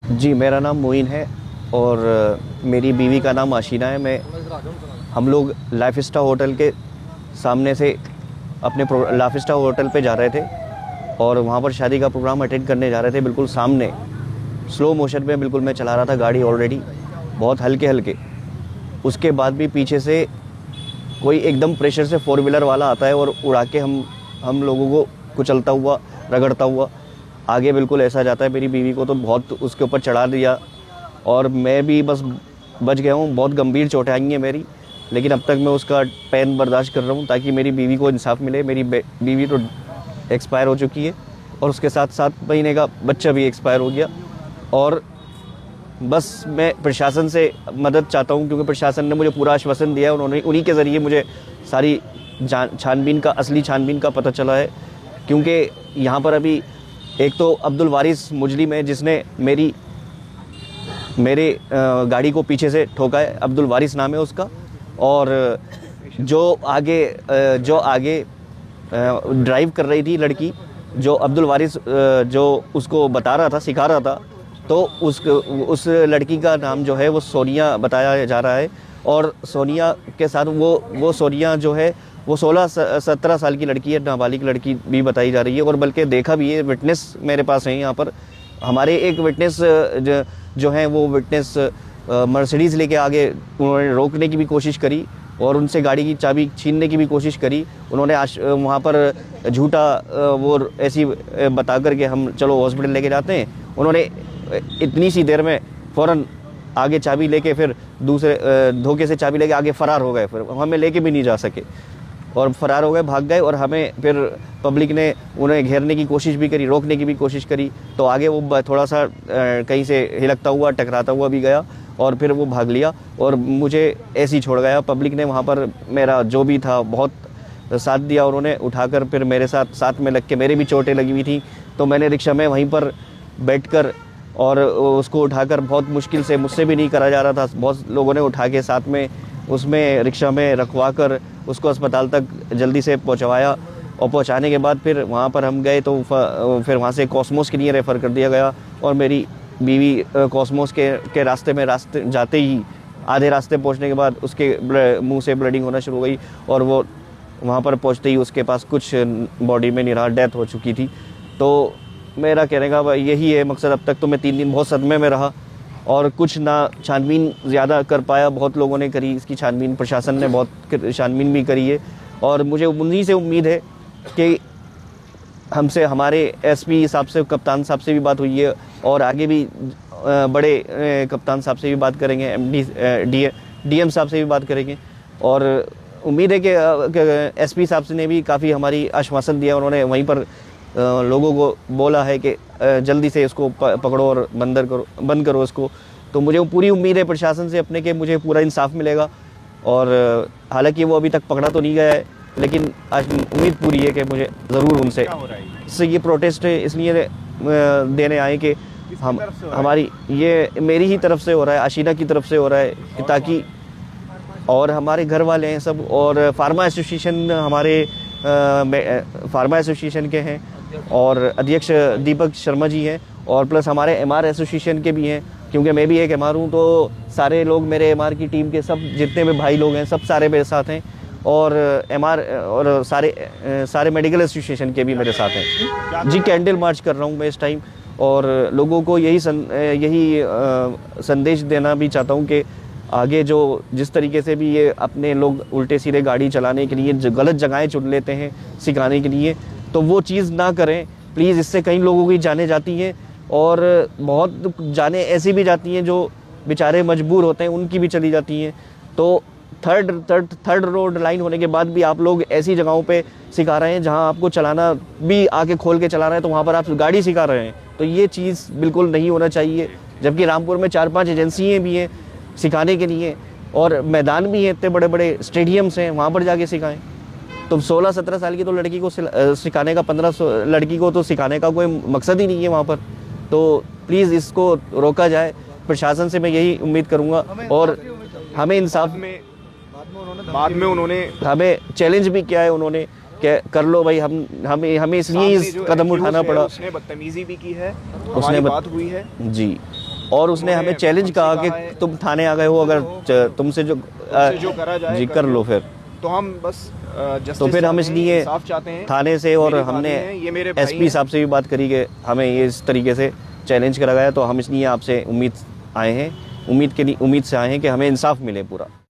जी, मेरा नाम मोइन है और मेरी बीवी का नाम आशीना है। हम लोग लाइफ स्टार होटल के सामने से अपने लाइफ स्टार होटल पे जा रहे थे और वहाँ पर शादी का प्रोग्राम अटेंड करने जा रहे थे। बिल्कुल सामने स्लो मोशन में बिल्कुल मैं चला रहा था गाड़ी ऑलरेडी, बहुत हल्के हल्के। उसके बाद भी पीछे से कोई एकदम प्रेशर से फोर व्हीलर वाला आता है और उड़ा के हम लोगों को कुचलता हुआ, रगड़ता हुआ आगे बिल्कुल ऐसा जाता है। मेरी बीवी को तो बहुत उसके ऊपर चढ़ा दिया और मैं भी बस बच गया हूँ। बहुत गंभीर चोटें आई हैं मेरी, लेकिन अब तक मैं उसका पेन बर्दाश्त कर रहा हूँ ताकि मेरी बीवी को इंसाफ मिले। मेरी बीवी तो एक्सपायर हो चुकी है और उसके साथ 7 महीने का बच्चा भी एक्सपायर हो गया। और बस मैं प्रशासन से मदद चाहता हूँ क्योंकि प्रशासन ने मुझे पूरा आश्वासन दिया है। उन्हीं के ज़रिए मुझे सारी असली छानबीन का पता चला है। क्योंकि यहाँ पर अभी एक तो अब्दुल वारिस मुजरिम है जिसने मेरे गाड़ी को पीछे से ठोका है। अब्दुल वारिस नाम है उसका। और जो आगे ड्राइव कर रही थी लड़की, जो अब्दुल वारिस जो उसको बता रहा था, सिखा रहा था, तो उस लड़की का नाम जो है वो सोनिया बताया जा रहा है। और सोनिया के साथ वो सोनिया जो है वो 16-17 साल की लड़की है, नाबालिग लड़की भी बताई जा रही है। और बल्कि देखा भी है, विटनेस मेरे पास है यहाँ पर। हमारे एक विटनेस जो है वो विटनेस मर्सिडीज़ लेके आगे उन्होंने रोकने की भी कोशिश करी और उनसे गाड़ी की चाबी छीनने की भी कोशिश करी। उन्होंने वहाँ पर झूठा वो ऐसी बता कर के हम चलो हॉस्पिटल लेके जाते हैं। उन्होंने इतनी सी देर में फ़ौरन आगे चाबी लेके फिर दूसरे धोखे से चाबी लेके आगे फ़रार हो गए। फिर हमें लेके भी नहीं जा सके और फ़रार हो गए, भाग गए। और हमें फिर पब्लिक ने उन्हें घेरने की कोशिश भी करी, रोकने की भी कोशिश करी, तो आगे वो थोड़ा सा कहीं से हिलकता हुआ, टकराता हुआ भी गया और फिर वो भाग लिया और मुझे ऐसे ही छोड़ गया। पब्लिक ने वहाँ पर मेरा जो भी था बहुत साथ दिया। उन्होंने उठाकर फिर मेरे साथ में लग के, मेरे भी चोटें लगी हुई थी, तो मैंने रिक्शा में वहीं पर बैठकर और उसको उठाकर, बहुत मुश्किल से, मुझसे भी नहीं करा जा रहा था, बहुत लोगों ने उठा के साथ में उसमें रिक्शा में रखवा कर उसको अस्पताल तक जल्दी से पहुंचवाया। और पहुंचाने के बाद फिर वहाँ पर हम गए तो फिर वहाँ से कॉस्मोस के लिए रेफ़र कर दिया गया। और मेरी बीवी कॉस्मोस के रास्ते जाते ही आधे रास्ते पहुँचने के बाद उसके मुंह से ब्लीडिंग होना शुरू हो गई और वो वहाँ पर पहुँचते ही उसके पास कुछ बॉडी में नहीं रहा, डेथ हो चुकी थी। तो मेरा कहने का यही है मकसद। अब तक तो मैं 3 दिन बहुत सदमे में रहा और कुछ ना छानबीन ज़्यादा कर पाया। बहुत लोगों ने करी इसकी छानबीन, प्रशासन ने बहुत छानबीन भी करी है। और मुझे उन्हीं से उम्मीद है कि हमसे, हमारे एसपी साहब से, कप्तान साहब से भी बात हुई है और आगे भी बड़े कप्तान साहब से भी बात करेंगे, एमडी डीएम साहब से भी बात करेंगे। और उम्मीद है कि एसपी साहब से ने भी काफ़ी हमारी आश्वासन दिया। उन्होंने वहीं पर लोगों को बोला है कि जल्दी से इसको पकड़ो और बंद करो इसको। तो मुझे पूरी उम्मीद है प्रशासन से अपने के मुझे पूरा इंसाफ मिलेगा। और हालांकि वो अभी तक पकड़ा तो नहीं गया है, लेकिन आज उम्मीद पूरी है कि मुझे ज़रूर उनसे ये प्रोटेस्ट इसलिए देने आए कि हमारी ये मेरी ही तरफ से हो रहा है, आशीना की तरफ से हो रहा है, ताकि और हमारे घर वाले हैं सब, और फार्मा एसोसिएशन हमारे फार्मा एसोसिएशन के हैं और अध्यक्ष दीपक शर्मा जी हैं, और प्लस हमारे एमआर एसोसिएशन के भी हैं, क्योंकि मैं भी एक एमआर हूँ। तो सारे लोग मेरे एमआर की टीम के सब जितने भी भाई लोग हैं सब सारे मेरे साथ हैं। और एमआर और सारे मेडिकल एसोसिएशन के भी मेरे साथ हैं। जी, कैंडल मार्च कर रहा हूँ मैं इस टाइम और लोगों को यही संदेश देना भी चाहता हूँ कि आगे जो जिस तरीके से भी ये अपने लोग उल्टे सीधे गाड़ी चलाने के लिए गलत जगहें चुन लेते हैं सिखाने के लिए, तो वो चीज़ ना करें प्लीज़। इससे कई लोगों की जानें जाती हैं और बहुत जानें ऐसी भी जाती हैं जो बेचारे मजबूर होते हैं, उनकी भी चली जाती हैं। तो थर्ड रोड लाइन होने के बाद भी आप लोग ऐसी जगहों पे सिखा रहे हैं जहां आपको चलाना भी आके खोल के चला रहे हैं, तो वहाँ पर आप गाड़ी सिखा रहे हैं। तो ये चीज़ बिल्कुल नहीं होना चाहिए। जबकि रामपुर में 4-5 एजेंसियाँ भी हैं सिखाने के लिए और मैदान भी हैं, इतने बड़े बड़े स्टेडियम्स हैं, वहाँ पर जाके सिखाएं। तो 16-17 साल की तो लड़की को सिखाने का 15 लड़की को तो सिखाने का कोई मकसद ही नहीं है वहाँ पर। तो प्लीज़ इसको रोका जाए। प्रशासन से मैं यही उम्मीद करूँगा। और हमें इंसाफ बाद में उन्होंने हमें चैलेंज भी किया है, उन्होंने कर लो भाई, हमें इसलिए कदम उठाना पड़ा। उसने बदतमीजी भी की है, उसने बात हुई है जी। और उसने हमें चैलेंज कहा कि तुम थाने आ गए हो, अगर तुमसे जो करा जाए जी कर लो फिर। तो हम बस तो फिर हम इसलिए चाहते हैं थाने से, और मेरे भाभी हमने हैं, ये मेरे भाई एसपी साहब से भी बात करी कि हमें ये इस तरीके से चैलेंज करा गया, तो हम इसलिए आपसे उम्मीद से आए हैं कि हमें इंसाफ मिले पूरा।